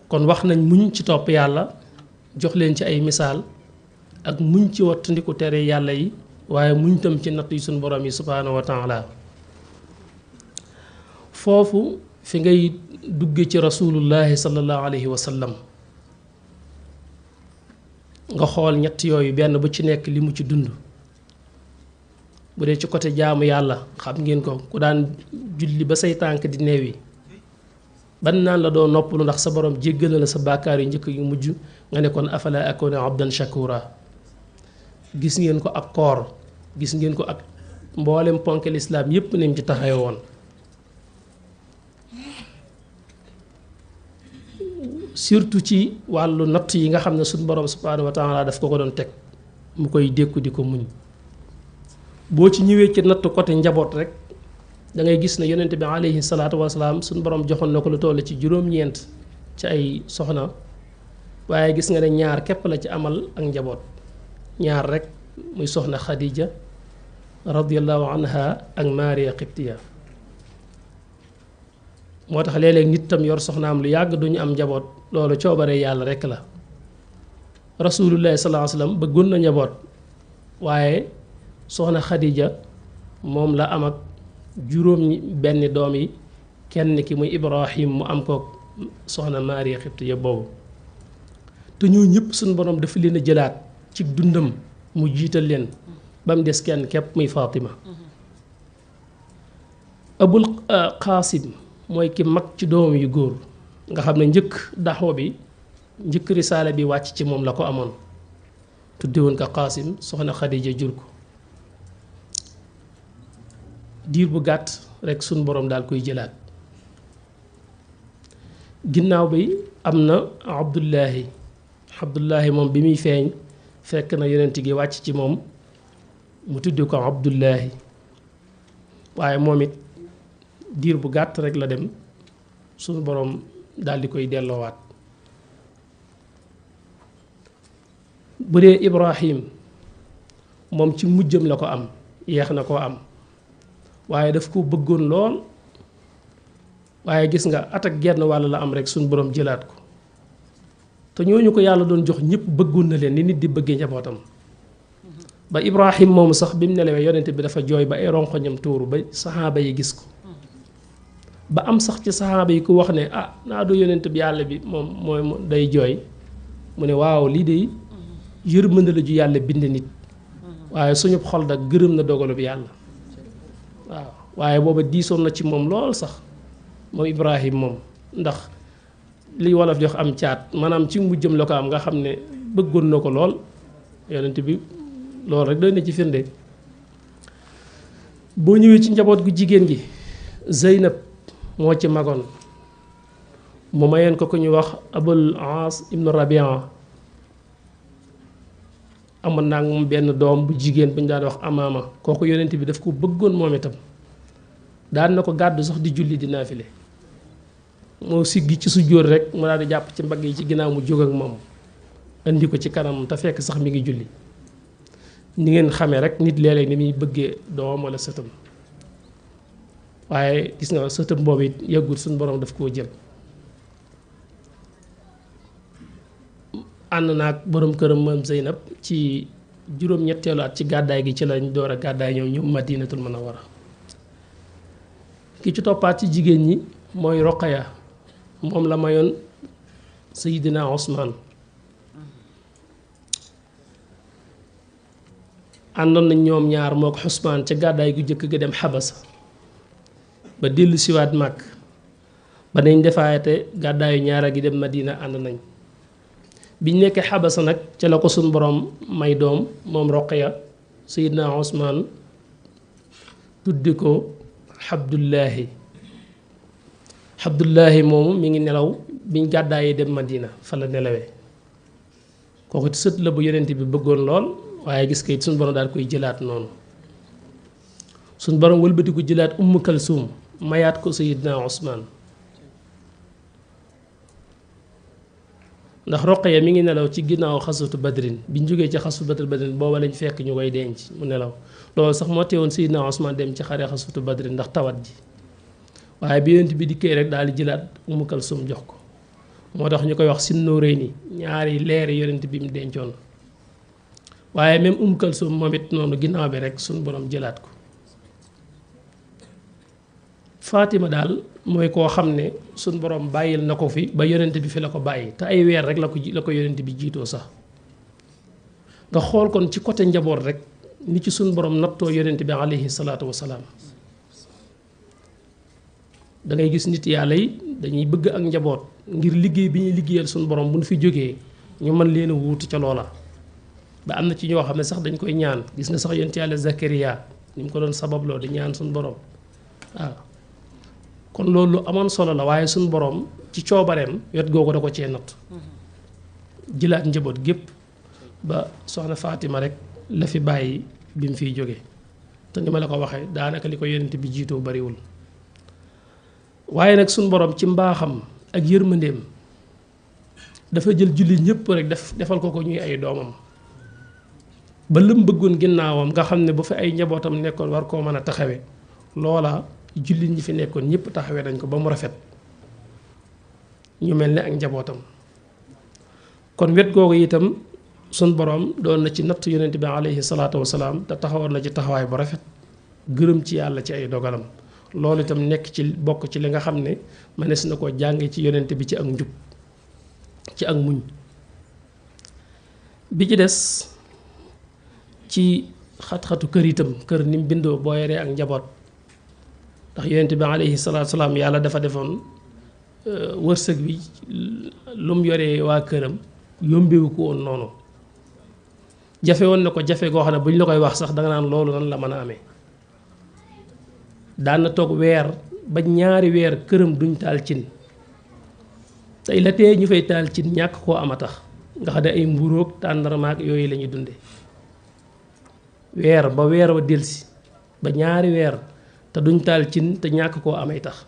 kon wax nañ muñ ci topp yàlla jox leen ci ay misaal ak muñ ci wattandiku tere yàlla yi waaye muñ tam ci natt yi suñu borom yi subhaanahu wa taala foofu fi ngay dugge ci rasulullahi sallallahu alayhi wa sallam nga xool ñett yooyu benn bu ci nekk li mu ci dund bu dee ci côté jaamu yàlla xam ngeen ko ku daan julli ba say tànk di neewi ban naan la doo noppalu ndax sa borom jéggal na la sa bàkkaar yu njëkk yu mujj nga ne kon afala akuna abdan shakura gis ngeen ko ak koor gis ngeen ko ak mboolem ponk lislaam yépp ni mu ci taxawe woon surtout ci wàllu natt yi nga xam ne suñu borom subhanahu wa taala daf ko doon teg mu koy dékku di ko muñ boo ci ñëwee ci natt côté njaboot rek da ngay gis ne yonent bi alayhi salaatu wasalaam suñu borom joxoon na ko lu toll ci juróom-ñeent ci ay soxna waaye gis nga ne ñaar képp la ci amal ak njaboot ñaar rek muy soxna Khadija radiyallahu anha ak Maariya Qibtiya moo tax léeg-léeg nit tam yor soxnaam lu yàgg duñu am njaboot loolu coobare yàlla rekk la rasulullahi sallallahu alayhi wasallam bëggoon na njaboot waaye soxna Khadija moom la am ak juróom benn doom yi kenn ki muy Ibrahim mu am ko soxna Maariya Qibtiya boobu te ñoo ñëpp suñu borom dafa leen a jëlaat ci dundam mu jiital leen ba mu des kenn képp muy Fatima Abul Qaasim mooy ki mag ci doomam yu góor nga xam ne njëkk daxwa bi njëkk risaala bi wàcc ci moom la ko amoon tudde woon ko Qaasim soxna Khadija jur ko diir bu gàtt rekk suñ boroom daal koy jëlaat ginnaaw bi am na Abdullahi moom bi muy feeñ fekk na yonent gi wàcc ci moom mu tudde ko Abdullahi waaye moom it diir bu gàtt rek la dem suñu boroom daal di koy delloowaat bu dee Ibrahim moom ci mujjam la ko am yeex na koo am waaye daf ko bëggoon lool waaye gis nga at ak genn wàll la am rek suñu boroom jëlaat ko te ñooñu ko yàlla doon jox ñëpp bëggoon na leen ni nit di bëggee njabootam ba Ibrahim moomu sax bi mu nelawee yonent bi dafa jooy ba ay ronkoñam tuuru ba saxaaba yi gis ko ba am sax ci saxaaba yi ku wax ne ah naa du yonent bi yàlla bi moom mooy day jooy mu ne waaw lii de yërmande la ju yàlla bind nit waaye suñu xol da gërëm na dogalu bi yàlla waaw waaye booba diisoon na ci moom lool sax moom Ibrahim moom ndax li wolof jox am caat maanaam ci mujjam la ko am nga xam ne bëggoon na ko lool yonent bi loolu rek doy na ci firnde boo ñëwee ci njaboot gu jigéen gi Zeynab moo ci magoon mu mayeen ko ku ñu wax Abul Aas ibnu Rabia amoon naa moom benn doom bu jigéen bu ñu daan wax Amaama kooku yonent bi daf ko bëggoon moom itam daan na ko gàddu sax di julli di naafile moo siggi ci sujjóot rek mu daal di jàpp ci mbagg yi ci ginnaaw mu jóg ak moom indi ko ci kanam te fekk sax mi ngi julli ni ngeen xamee rek nit léeg-léeg ni muy bëggee doom wala sëtam waaye gis nga sëtam boobu it yàggul suñu borom daf koo jël ànd naag borom këram moom Zeynab ci juróom-ñetteelu at ci gàddaay gi ci lañ door a gàddaay ñoom ñu Madinatul Munawwara ki ci toppaat ci jigéen ñi mooy Roqaya moom la mayoon Seydina Osman àndoon nañ ñoom ñaar moo ko Usmaan ca gàddaay gu jëkk ga dem Xabasa ba dellu siwaat màgg ba nañ defaate gàddaayu ñaara gi dem Madina ànd nañ biñ nekkee Xabasa nag ca la ko suñ borom may doom moom Roqaya Seydina Usmaan tuddi ko Abdullahi moomu mi ngi nelaw biñ gàddaayee dem Madina fa la nelawee kooku sët la bu yonent bi bëggoon lool waaye gis kayit suñu borom daal koy jëlaat noonu suñu borom wëlbati ko jëlaat Umm Kalsum mayaat ko Seydina Usmaan ndax Roqaya mi ngi nelaw ci ginnaaw xasatu badrin biñ jógee ci xasatu badrin booba lañ fekk ñu koy denc mu nelaw loolu sax moo teewoon Seydina Usmaan dem ci xare xasatu badrin ndax tawat ji waaye bi yonent bi dikkee rek daal di jëlaat Umm Kalsum jox ko moo tax ñu koy wax Sinnurayni ñaari leeri yonent bi mu dencoon waaye même Kalsum moom it noonu ginnaaw bi rek suñ borom jëlaat ko Fatima daal mooy koo xam ne suñ borom bàyyil na ko fi ba yonent bi fi la ko bàyyi te ay weer rek la ko yonent bi jiitoo sax nga xool kon ci côté njaboot rek ni ci suñ borom nattoo yonent bi alayhi salaatu wasalaam da ngay gis nit yàlla yi dañuy bëgg ak njaboot ngir liggéey bi ñuy liggéeyal suñ borom bu ñu fi jógee ñu mën leen a wuutu ca loola ba am na ci ñoo xam ne sax dañ koy ñaan gis nga sax yonent yàlla Zakariya ni mu ko doon sababloo di ñaan suñ borom waaw kon loolu lu amoon solo la waaye suñ borom ci coobareem wet googu da ko cee natt jëlaat njaboot gépp ba soxna Fatima rek la fi bàyyi bi mu fiy jóge te ni ma la ko waxee daanaka li ko yonent bi jiitoo bariwul waaye nag suñ borom ci mbaaxam ak yërmandeem dafa jël jullit ñëpp rek defal ko ñuy ay doomam ba lëm bëggoon ginnaawam nga xam ne bu fi ay njabootam nekkoon war koo mën a taxawe loola jullit ñi fi nekkoon ñëpp taxawee nañ ko ba mu rafet ñu mel ne ak njabootam kon wet googu itam sun borom doon na ci natt yonent bi alayhi salaatu wasalaam te taxawoon na ci taxawaay bu rafet gërëm ci yàlla ci ay dogalam loolu itam nekk ci bokk ci li nga xam ne mënees na koo jànge ci yonent bi ci ak njub ci ak muñ bi ci des ci xat-xatu kër itam kër ni mu bindoo boo yoree ak njaboot ndax yonent bi alayhi salaatu wasalaam yàlla dafa defoon wërsëg bi lu mu yoree waa këram yombewu ko woon noonu jafe woon na ko jafe goo xam ne bu ñu la koy wax sax danga naan loolu nan la mën a amee daan na toog weer ba ñaari weer këram duñ taal cin tey la tee ñu fay taal cin ñàkk koo am a tax nga xam ne ay mburoog tàndarmaak yooyu la ñuy dunde weer ba weer wa delsi ba ñaari weer te duñ taal cin te ñàkk koo amay tax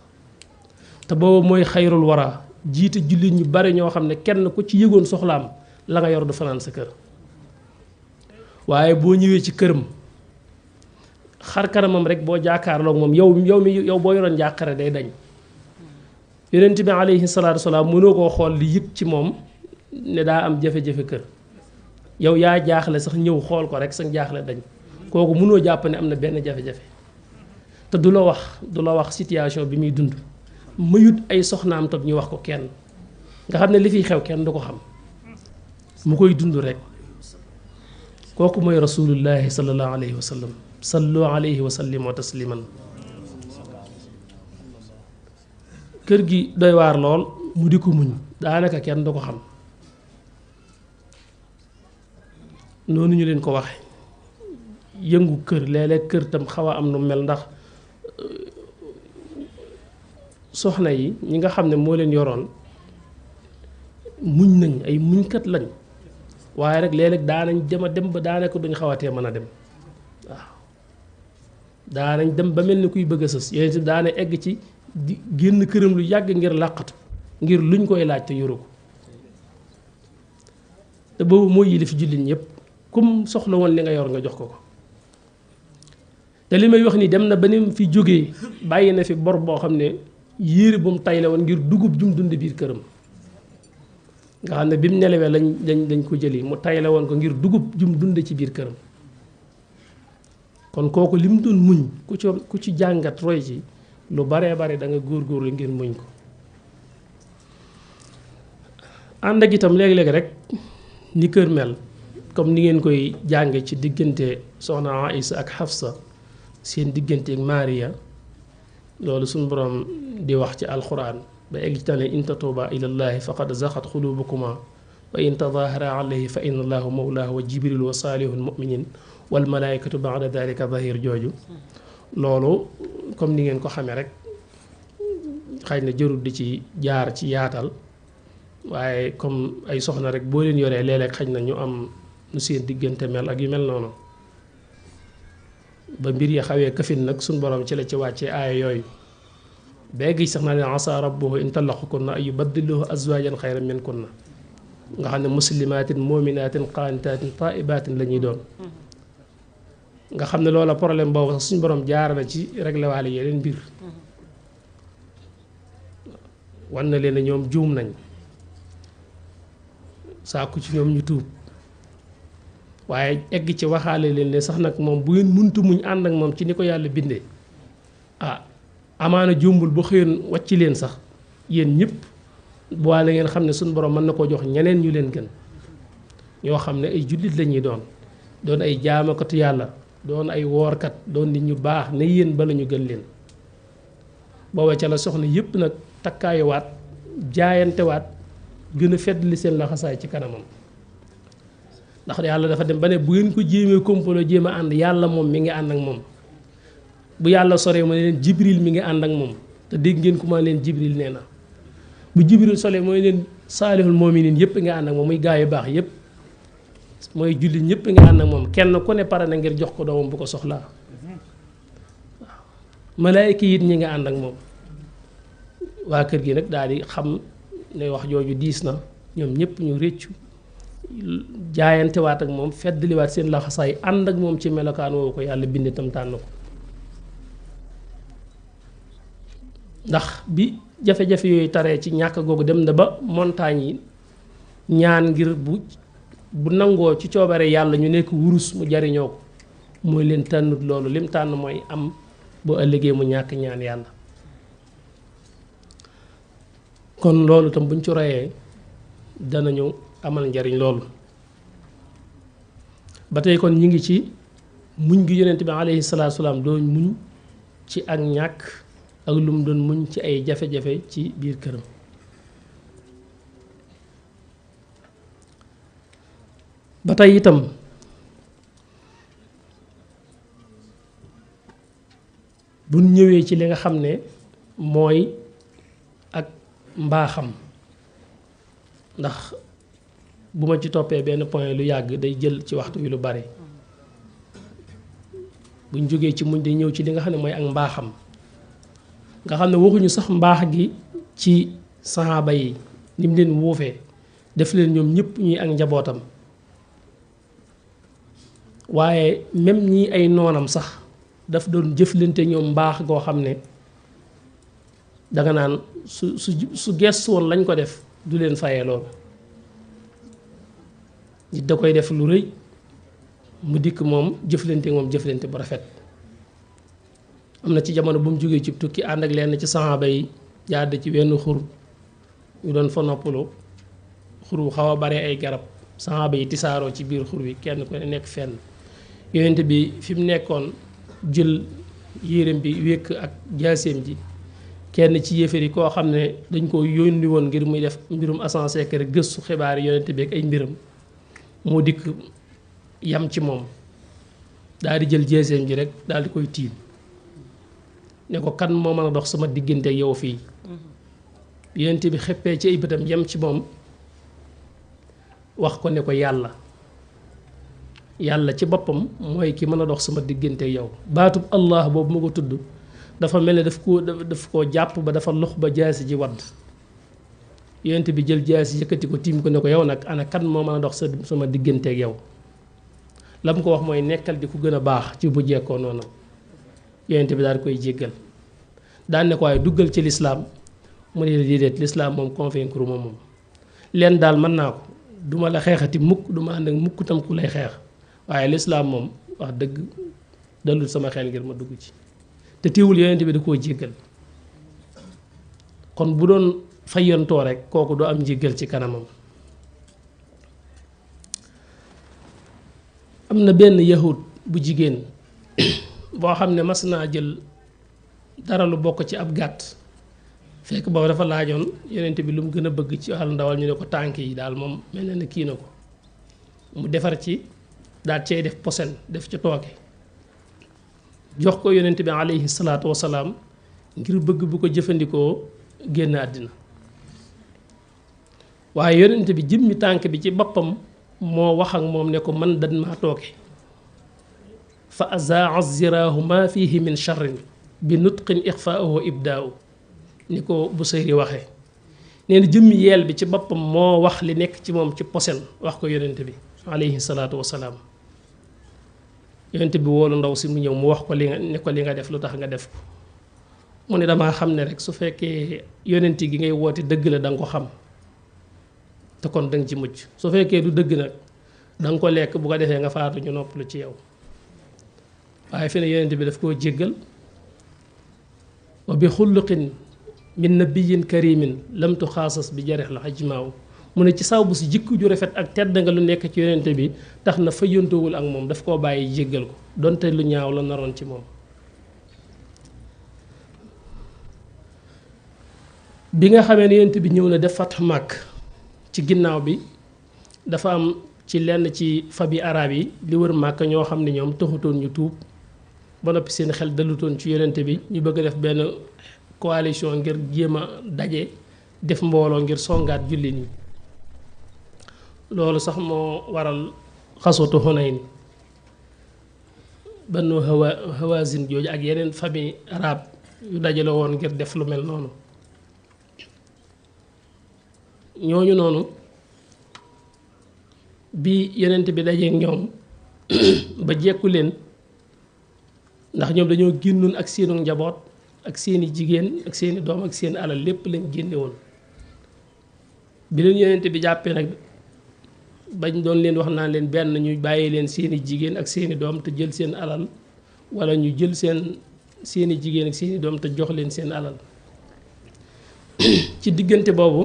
te boobu mooy xayrul wara jiite jullit ñu bari ñoo xam ne kenn ku ci yëgoon soxlaam la nga yor du fanaan sa kër waaye boo ñëwee ci këram xar kanamam rek boo jàkkaarloog moom yow boo yoroon njàqare day dañ yonent bi alayhi salaatu wasalaam mënoo koo xool li yëg ci moom ne daa am jafe-jafe kër yow yaa jaaxle sax ñëw xool ko rek sa jaaxle dañ kooku mënoo jàpp ne am na benn jafe-jafe te du la wax situation bi muy dund mayut ay soxnaam tam ñu wax ko kenn nga xam ne li fiy xew kenn du ko xam mu koy dund rek kooku mooy rasulullahi sallallahu alayhi wa sallam sallu alayhi wa sallim wa tasliman kër gi doy waar lool mu di ko muñ daanaka kenn du ko xam noonu ñu leen ko waxe yëngu kër léeg-léeg kër tam xaw a am nu mel ndax soxna yi ñi nga xam ne moo leen yoroon muñ nañ ay muñkat lañ waaye rek léeg-léeg daanañ dem ba daanaka duñ xawatee mën a dem waaw daanañ dem ba mel ni kuy bëgg a sës yooyu si daana egg ci di génn këram lu yàgg ngir làqatu ngir luñ koy laaj te yoru ko te boobu mooy yilif jullit ñëpp kum soxla woon li nga yor nga jox ko ko te li may wax ni dem na ba ni fi jógee bàyyi na fi bor boo xam ne yére bu mu tayle woon ngir dugub jum dund biir këram nga xam ne bi mu nelawee lañ ko jëli mu tayle woon ko ngir dugub jum dund ci biir këram kon kooku li mu doon muñ ku ci jàngat roy ci lu baree bare da nga góorgóorlu ngir muñ ko ànd ak itam léeg-léeg rek ni kër mel comme ni ngeen koy jànge ci diggante soxna Aïsa ak Hafsa seen diggante ak Maariya loolu suñu borom di wax ci alquran ba egg ci tane in tatuuba ilallahi faqad zaxat xulubukuma wa in tadahara alayhi fa inna allahu mawlaahu wa jibril wa saalihul muminin wal malaikatu ba'da dalika zahir jooju loolu comme ni ngeen ko xamee rek xëy na jërul di ci jaar ci yaatal waaye comme ay soxna rek boo leen yoree léeg-léeg xëy na ñu am nu seen diggante mel ak yu mel noonu ba mbir yi xawee kafin nag suñ borom ci la ci wàccee aaya yooyu béegi sax naa ne asa rabbuhu in talaqukunna ay yubaddiluhu azwajan xayran minkunna nga xam ne muslimatin muminatin qaanitatin taibatin la ñuy doon nga xam ne loola problème boobu sax suñ borom jaarale ci réglé waale yeneen mbir wan na leen ne ñoom juum nañ sàkku ci ñoom ñu tuub waaye egg ci waxaale leen ne sax nag moom bu ngeen muntu muñ ànd ak moom ci ni ko yàlla bindee amaana jumbul bu xëyoon wàcc leen sax yéen ñëpp bu waale ngeen xam ne suñu borom mën na koo jox ñeneen ñu leen gën ñoo xam ne ay jullit la ñuy doon ay jaamakatu yàlla doon ay woorkat doon nit ñu baax ne yéen bala ñu gën leen booba ca la soxna yëpp nag takkaayuwaat jaayantewaat gën a feddali seen laxasaay ci kanamam ndax yàlla dafa dem ba ne bu ngeen ko jéemee kompaloo jéem a ànd yàlla moom mi ngi ànd ak moom bu yàlla soree mooy leen jibril mi ngi ànd ak moom te dégg ngeen ku ma leen jibril nee na bu jibril solee mooy leen saalihul mu'minin yëpp nga ànd ak moom muy gaa yu baax yëpp mooy jullit ñëpp nga ànd ak moom kenn ku ne pare na ngir jox ko doomam bu ko soxlaa waaw malaayika it ñi nga ànd ak moom waa kër gi nag daal di xam ne wax jooju diis na ñoom ñëpp ñu réccu jaayantewaat ak moom feddliwaat seen laxasaay ànd ak moom ci melokaan woowu ko yàlla bind tam tànn ko ndax bi jafe-jafe yooyu taree ci ñàkk googu dem na ba montagne yi ñaan ngir bu nangoo ci coobare yàlla ñu nekk wurus mu jariñoo ko mooy leen tànnut loolu lim tànn mooy am bu ëllëgee mu ñàkk ñaan yàlla kon loolu tam buñ ci royee danañu amal njariñ loolu ba tey kon ñi ngi ci muñ gi yonent bi alayhi salaatu salaam doon muñ ci ak ñàkk ak lu mu doon muñ ci ay jafe-jafe ci biir këram ba tey itam buñ ñëwee ci li nga xam ne mooy ak mbaaxam ndax bu ma ci toppee benn point lu yàgg day jël ci waxtu wi lu bari buñ jógee ci muñ day ñëw ci li nga xam ne mooy ak mbaaxam nga xam ne waxuñu sax mbaax gi ci saxaaba yi ni mu leen wuufee def leen ñoom ñëpp ñuy ak njabootam waaye même ñii ay noonam sax daf doon jëflante ñoom mbaax goo xam ne danga naan su gestu woon lañ ko def du leen fayee loolu nit da koy def lu rëy mu dikk moom jëflante bu rafet am na ci jamono bu mu jógee ci tukki ànd ak lenn ci saxaaba yi jàdd ci wenn xur ñu doon fa noppalu xur wu xaw a bare ay garab saxaaba yi tisaaroo ci biir xur wi kenn ku ne nekk fenn yonent bi fi mu nekkoon jël yéreem bi wékk ak jaaseem ji kenn ci yéefar yi koo xam ne dañ ko yónni woon ngir muy def mbirum agent secret gëstu xibaar yi yonent bi ak ay mbiram moo dikk yam ci moom daal di jël jaaseem ji rek daal di koy tiim ne ko kan moo mën a dox sama diggante ak yow fii yonent bi xeppee ci ay bëtam yam ci moom wax ko ne ko yàlla ci boppam mooy ki mën a dox sama diggante ak yow baatub allah boobu ma ko tudd dafa mel ne daf koo jàpp ba dafa lox ba jaasi ji wadd yonent bi jël jaasi yëkkati ko tiim ko ne ko yow nag ana kan moo mën a dox sama diggante ak yow la mu ko wax mooy nekkal di ku gën a baax ci bu jekkoo noonu yonent bi daal di koy jéggal daan ne ko waaye duggal ci lislaam mu ne déedéet lislaam moom convaincre ma moom leen daal mën naa ko duma la xeexati mukk duma ànd ak mukk tam ku lay xeex waaye lislaam moom wax dëgg dalul sama xel ngir ma dugg ci te teewul yonent bi da koo jéggal kon bu doon fayantoo rek kooku doo am njéggal ci kanamam am na benn yahud bu jigéen boo xam ne mas naa jël dara lu bokk ci ab gàtt fekk boobu dafa laajoon yonent bi lu mu gën a bëgg ci wàllu ndawal ñu ne ko tànk yi daal moom mel na ne kii na ko mu defar ci daal cay def posen def ca tooke jox ko yonent bi alayhi salaatu wasalaam ngir bëgg bu ko jëfandikoo génn àddina waaye yonent bi jëmmi tànk bi ci boppam moo wax ak moom ne ko man dan maa tooke fa azaa ziraahu ma fihi min charrin bi nutqin ixfaahu ibdaau ni ko Busayri waxee nee na jëmmi yeel bi ci boppam moo wax li nekk ci moom ci posen wax ko yonent bi alayhi salaatu wasalaam yonent bi woolu ndaw si mu ñëw mu wax ko li nga def lu tax nga def ko mu ne damaa xam ne rek su fekkee yonent gi ngay woote dëgg la da nga ko xam te kon danga ci mucc su fekkee du dëgg nag danga ko lekk bu ko defee nga faatu ñu noppalu ci yow waaye fi ne yonent bi daf koo jéggal wa bi xulluqin min nabiyin karimin lam tuxaasas bi jarex la xajmaaw mu ne ci saw bu si jikku ju rafet ak tedd nga lu nekk ci yonent bi tax na fa yóntowul ak moom daf koo bàyyi jéggal ko donte lu ñaaw la naroon ci moom bi nga xamee ne yonent bi ñëw na def fatx màkk ci ginnaaw bi dafa am ci lenn ci fabi arab yi li wër màkk ñoo xam ne ñoom taxutoon ñu tuub ba noppi seen xel dalutoon ci yonent bi ñu bëgg a def benn coalition ngir jéem a daje def mbooloo ngir songaat julli nii loolu sax moo waral xaswatu Xunayn Banu Hawazin jooju ak yeneen famille arab yu dajale woon ngir def lu mel noonu ñooñu noonu bi yonent bi dajeek ñoom ba jekku leen ndax ñoom dañoo génnoon ak seenu njaboot ak seeni jigéen ak seeni doom ak seen alal lépp lañ génne woon bi leen yonent bi jàppee nag bañ doon leen wax naan leen benn ñu bàyyi leen seeni jigéen ak seeni doom te jël seen alal wala ñu jël seeni jigéen ak seeni doom te jox leen seen alal ci diggante boobu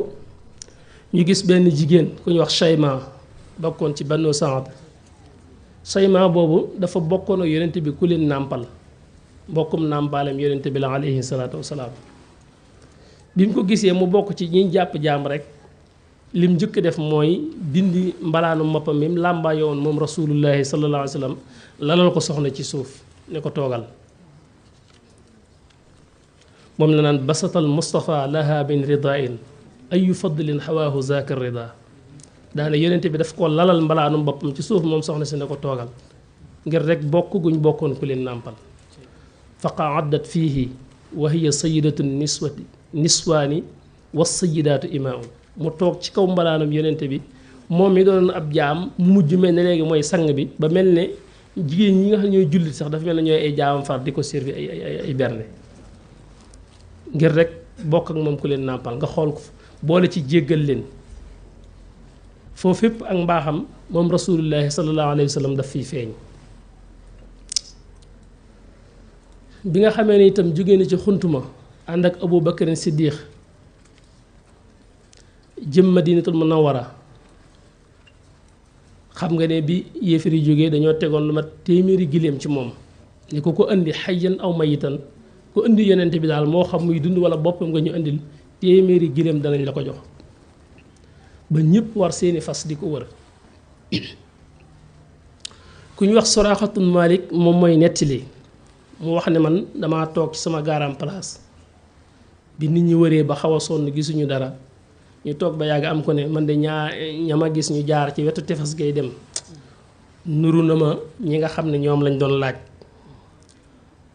ñu gis benn jigéen ku ñu wax Shayma bokkoon ci Banu Saad Shayma boobu dafa bokkoon ak yonent bi ku leen nàmpal mbokkum nàmpaalem yonent bi la alayhi salaatu wasalaam bi mu ko gisee mu bokk ci ñi jàpp jaam rek lim njëkk def mooy dindi mbalaanu moppam mi làmbaayoo woon moom rasulullahi sallallahu alayhi wa sallam lalal ko soxna ci suuf ne ko toogal moom la naan basatal Mustafa laha bin ridain ayu fadlin xawaahu zaaka rida daane yonente bi daf ko lalal mbalaanu boppam ci suuf moom soxna si ne ko toogal ngir rek bokk guñ bokkoon ku leen nàmpal fa qaaddat fiihi wa hiya sayidatu niswaani wa sayidaatu imaam mu toog ci kaw mbalaanam yonente bi moom mi doon ab jaam mu mujj mel ne léegi mooy sang bi ba mel ne jigéen ñi nga xam ne ñooy jullit sax dafa mel ne ñooy ay jaamam far di ko servi ay berne ngir rek bokk ak moom ku leen nàmpal nga xool ko boole ci jéggal leen foofu fépp ak mbaaxam moom rasulullahi sallallahu alayhi wa sallam daf fiy feeñ bi nga xamee ne itam jóge na ci xuntuma ànd ak Abu Bakrin Siddiq jëm Madinatul Munawwara xam nga ne bi yéefar yi jógee dañoo tegoon lu mat téeméeri giléem ci moom ni ko indi xayyan aw mayitan ku indi yonente bi daal moo xam muy dund wala boppam nga ñu indil téeméeri giléem danañ la ko jox ba ñëpp war seeni fas di ko wër ku ñu wax Suraaxatun Malik moom mooy nettali mu wax ne man dama toog ci sama gaaraam place bi nit ñi wëree ba xaw a sonn gisuñu dara ñu toog ba yàgg am ko ne man de ñama gis ñu jaar ci wetu tefes gay dem nuru na ma ñi nga xam ne ñoom lañ doon laaj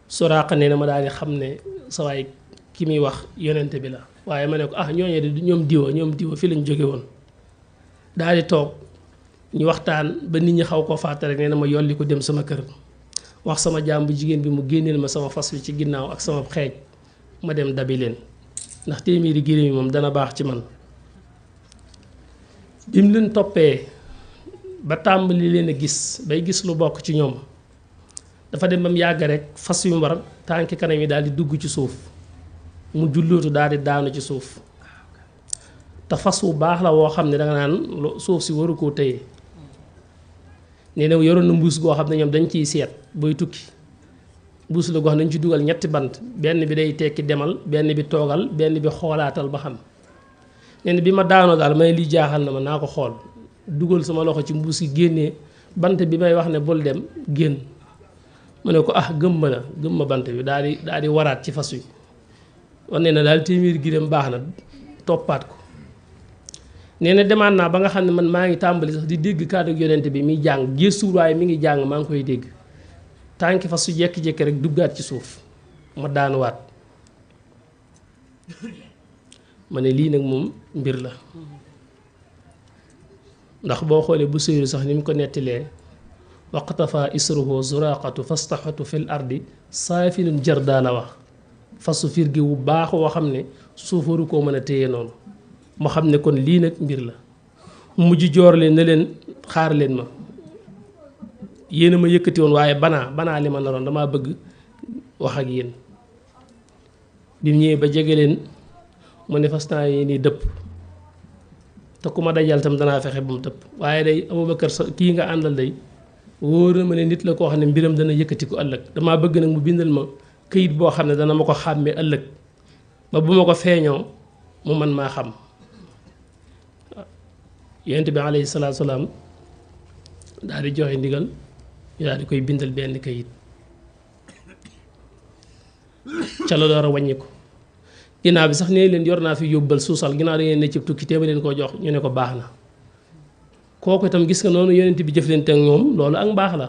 Suraaqa ne na ma daal di xam ne sawaay ki muy wax yonente bi la waaye ma ne ko ñooñee de ñoom diwa fi lañ jóge woon daal di toog ñu waxtaan ba nit ñi xaw koo fàtte rek nee na ma yolli ko dem sama kër wax sama jaam bu jigéen bi mu génneel ma sama fas wi ci ginnaaw ak sama xeej ma dem dabi leen ndax téeméeri giléem yi moom dana baax ci man bi mu leen toppee ba tàmbali leen a gis bay gis lu bokk ci ñoom dafa dem ba mu yàgg rek fas yu mu war tànki kanam yi daal di dugg ci suuf mu jullootu daal di daanu ci suuf te fas wu baax la woo xam ne danga naan suuf si waru koo téye nee na yoroon na mbuus goo xam ne ñoom dañ ciy seet booy tukki mbuus la goo xam ne dañ ci dugal ñetti bant benn bi day tekki demal benn bi toogal benn bi xoolaatal ba xam nee na bi ma daanoo daal ma ne lii jaaxal na ma naa ko xool dugal sama loxo ci mbuus gi génnee bant bi may wax ne bul dem génn ma ne ko gëm ma bant bi daal di waraat ci fas wi wan ne na daal téeméeri giléem baax na toppaat ko nee na demaat naa ba nga xam ne man maa ngi tàmbali sax di dégg kàddu yonent bi muy jàng gëstuwul waaye mi ngi jàng maa ngi koy dégg tànki fas su jékki-jékki rek duggaat ci suuf ma daanuwaat ma ne lii nag moom mbir la ndax boo xoolee bu sëyru sax ni mu ko nettilee waqtafa isruhu zuraqatu fastaxatu fil ardi saafinun jardaa la wax fasu fiir gi wu baax woo xam ne suuf waru koo mën a téye noonu moo xam ne kon lii nag mbir la mujj joor leen ne leen xaar leen ma yéen a ma yëkkati woon waaye banaa li ma naroon damaa bëgg wax ak yéen bi mu ñëwee ba jege leen mu ne fas naa yi nii dëpp te ku ma dajal tam danaa fexe ba mu dëpp waaye day Abubakar sa kii nga àndal day wóor na ma ne nit la koo xam ne mbiram dana yëkkati ko ëllëg damaa bëgg nag mu bindal ma këyit boo xam ne dana ma ko xàmmee ëllëg ba bu ma ko feeñoo mu man maa xam yonent bi alayhi salaatu salaam daal di joxe ndigal ñu daal di koy bindal benn këyit ca la door a wàññi ko ginnaaw bi sax nee leen yor naa fi yóbbal suusal ginnaaw da ngeen ne ci tukki téema leen koo jox ñu ne ko baax na kooku itam gis nga noonu yonent bi jëflante ak ñoom loolu ak mbaax la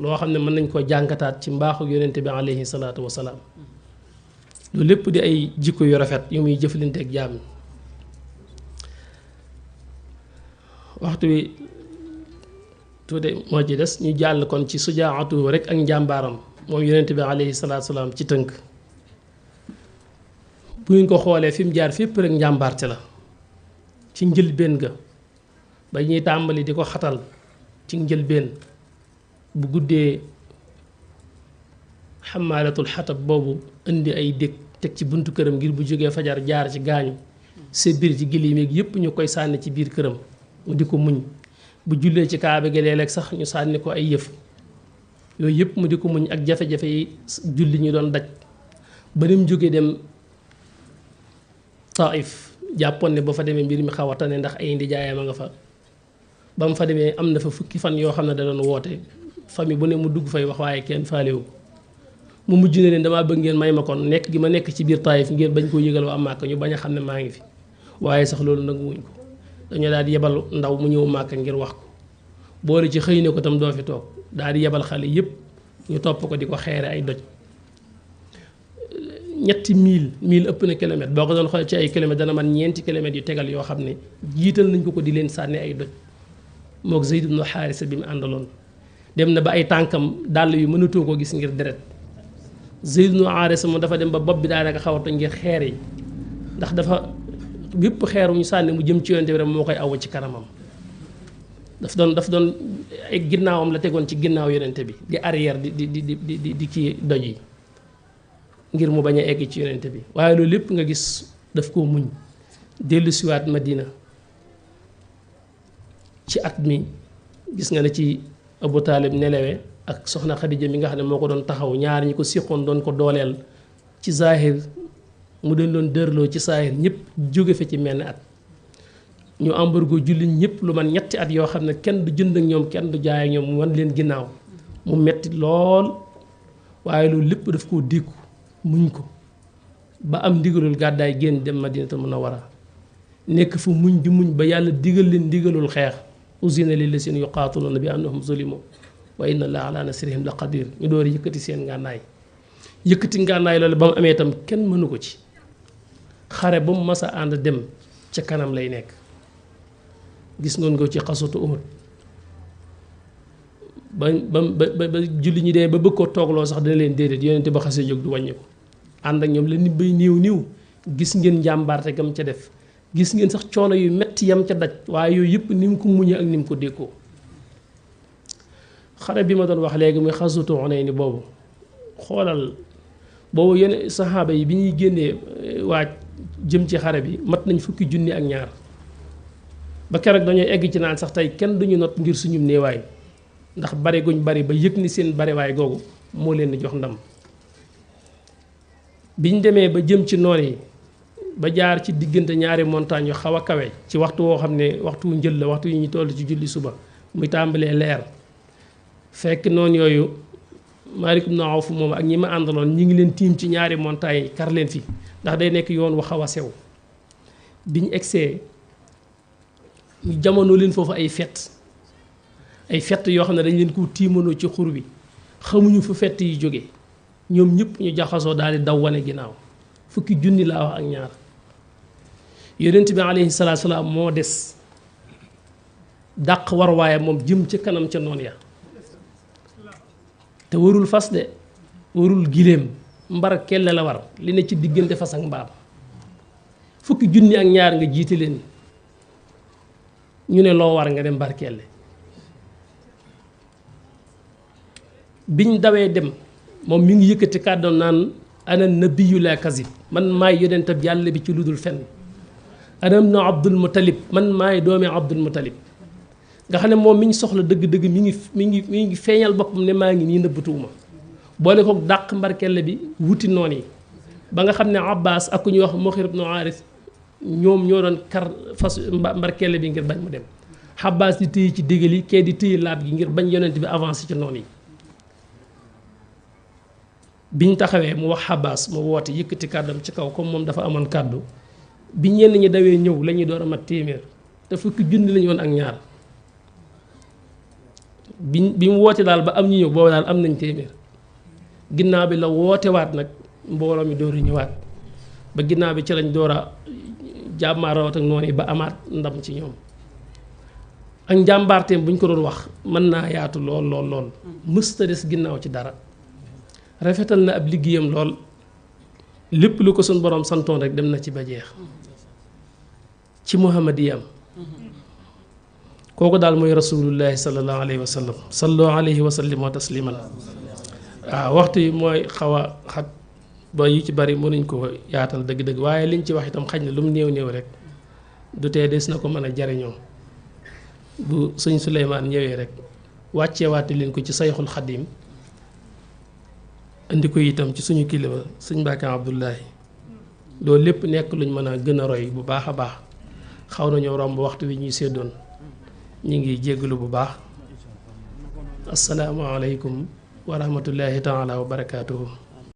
loo xam ne mën nañ koo jànkataat ci mbaaxu yonent bi alayhi salaatu wasalaam loolu lépp di ay jikko yu rafet yu muy jëflante ak jaam waxtu wi tuuti moo ci des ñu jàll kon ci sujaatu rek ak njàmbaaram moom yonent bi alayhi salaatu wasalaam ci tënk bu ñu ko xoolee fi mu jaar fépp rek njàmbaarte la ci njëlbéen ga ba ñuy tàmbali di ko xatal ci njëlbéen bu guddee xamaalatul xatab boobu indi ay dég teg ci buntu këram ngir bu jógee fajar jaar ci gaañu sa biir ci gilim yeeg yépp ñu koy sànni ci biir këram mu di ko muñ bu jullee ci kaaba gi léeg-léeg sax ñu sànni ko ay yëf yooyu yëpp mu di ko muñ ak jafe-jafe yi julli ñu doon daj ba ni mu jógee dem Taif jàppoon ne ba fa demee mbir mi xaw a tane ndax ay ndijaayam a nga fa ba mu fa demee am na fa fukki fan yoo xam ne da doon woote famille bu ne mu dugg fay wax waaye kenn faalewu mu mujj ne leen damaa bëgg ngeen may ma kon nekk gi ma nekk ci biir Taif ngeen bañ koo yëgal waa Màkka ñu bañ a xam ne maa ngi fi waaye sax loolu nag wuñ ko dañoo daal di yebal ndaw mu ñëw Màkka ngir wax ko boole ci xëy ne ko tam doo fi toog daal di yebal xale yépp ñu topp ko di ko xeere ay doj ñetti mille ëpp na kilomètre boo ko doon xool ci ay kilomètre dana man ñeenti kilomètres yu tegal yoo xam ne jiital nañ ko di leen sànni ay doj mook Zayd ibn Haarisa bi mu àndaloon dem na ba ay tànkam dàll yu mënatoo ko gis ngir deret Zayd ibn Haarisa moom dafa dem ba bopp bi daanaka xaw a toj ngir xeer yi ndax dafa bépp xeeru ñu sànni mu jëm ci yonte bi rek moo koy aw ci kanamam daf doon ay ginnaawam la tegoon ci ginnaaw yonente bi di arrière di kii doj yi ngir mu bañ a egg ci yonente bi waaye loolu lépp nga gis daf koo muñ dellu siwaat Madina ci at mi gis nga ne ci Abu Taalib nelewe ak soxna Xadija mi nga xam ne moo ko doon taxaw ñaar ñi ko siqoon doon ko dooleel ci zahir mu doon dërloo ci saahir ñëpp jóge fa ci menn at ñu embargo jullit ñëpp lu man ñetti at yoo xam ne kenn du jënd ak ñoom kenn du jaay ak ñoom mu wan leen ginnaaw mu metti lool waaye loolu lépp daf koo dékku muñ ko ba am ndigalul gàddaay génn dem Madinatul Munawwara nekk fa muñ di muñ ba yàlla digal leen ndigalul xeex uzina lillazina yuqaatiluuna bi annahum zulimu wa inna allaha ala nasrihim la qadir ñu door yëkkati seen ngànnaay yëkkati ngànnaay loolu ba mu amee itam kenn mënu ko ci xare ba mu mas a ànd dem ca kanam lay nekk gis ngoon ko ci xasatu Uhud ba julli ñi dee ba bëgg ko toogloo sax dina leen déedéet yonente ba xasee jóg du wàññi ko ànd ak ñoom la nit bay niiw gis ngeen njàmbaarte gam ca def gis ngeen sax coono yu metti yam ca daj waaye yooyu yëpp ni mu ko muñee ak ni mu ko dékkoo xare bi ma doon wax léegi muy xasatu Hunayn ni boobu xoolal boobu yenn saxaaba yi bi ñuy génnee waaj jëm ci xare bi mat nañ fukki junni ak ñaar ba keroog dañoo egg ci naan sax tey kenn duñu not ngir suñu néewaay ndax bari guñ bari ba yëg ni seen bariwaay googu moo leen di jox ndam biñ demee ba jëm ci noon yi ba jaar ci diggante ñaari montagne yu xaw a kawe ci waxtu woo xam ne waxtu njël la waxtu yi ñu toll ci julli suba muy tàmbalee leer fekk noonu yooyu Maalik ibn Awf moom ak ñi ma àndaloon ñi ngi leen tiim ci ñaari montagne yi kar leen fi ndax day nekk yoon wu xaw a sew biñ egsee ñu jamono leen foofu ay fett yoo xam ne dañ leen ko tiimanoo ci xur bi xamuñu fu fett yi jóge ñoom ñëpp ñu jaxasoo daal di daw wane ginnaaw fukki junni laa wax ak ñaar yonent bi alayhi salaatu salaam moo des dàq war waaye moom jëm ca kanam ca noon ya te warul fas de warul giléem mbar kelle la war li ne ci diggante fas ak mbaam fukki junni ak ñaar nga jiite leen ñu ne loo war nga dem barkeele biñ dawee dem moom mi ngi yëkkati kàddoom naan ana nabiyyu la kazib man maay yonentab yàlla bi ci ludul fenn ana ibnu Abdul Muttalib man maay doomi Abdul Muttalib nga xam ne moom mi ñu soxla dëgg-dëgg mi ngi feeñal boppam ne maa ngi nii nëbbatuwuma boole ko dàq mbarkelle bi wuti noon yi ba nga xam ne Abbas ak ku ñuy wax Muxir ibnu Aaris ñoom ñoo doon kar fas mbarkelle bi ngir bañ mu dem Abbas di téye ci dégal yi kee di téye laab gi ngir bañ yonent bi avancé ci noon yi biñ taxawee mu wax Abbas mu woote yëkkati kàddam ci kaw comme moom dafa amoon kàddu bi ñenn ñi dawee ñëw la ñuy door a mat téeméer te fukki junni lañu woon ak ñaar bi mu woote daal ba am ñu ñëw boobu daal am nañ téeméer ginnaaw bi la woote waat nag mbooloo mi door a ñëwaat ba ginnaaw bi ci lañ door a jàmmaarawat ak noonu yi ba amaat ndam ci ñoom ak njàmbaarteem bu ñu ko doon wax mën naa yaatu lool lool lool mësta des ginnaaw ci dara rafetal na ab liggéeyam lool lépp lu ko suñ borom santoon rek dem na ci ba jeex ci muhammadiyam kooku daal mooy rasulullahi sallallahu alayhi wa sallam sallu alayhi wa sallim wa tasliman waaw waxtu yi mooy xaw a xat ba yu ci bari mënuñ ko yaatal dëgg-dëgg waaye liñ ci wax itam xaj na lu mu néew néew rek du tee des na ko mën a jariñoo bu sëñ Suleymaan ñëwee rek wàcceewaate leen ko ci sayxul xadim indi ko itam ci suñu kilifa sëñ Mbàkke Abdullahi loolu lépp nekk luñ mën a gën a roy bu baax a baax xaw nañoo romb waxtu wi ñuy séddoon ñu ngi jéggalu bu baax asalaamaaleykum wa rahmatullahi taala wa barakaatuhu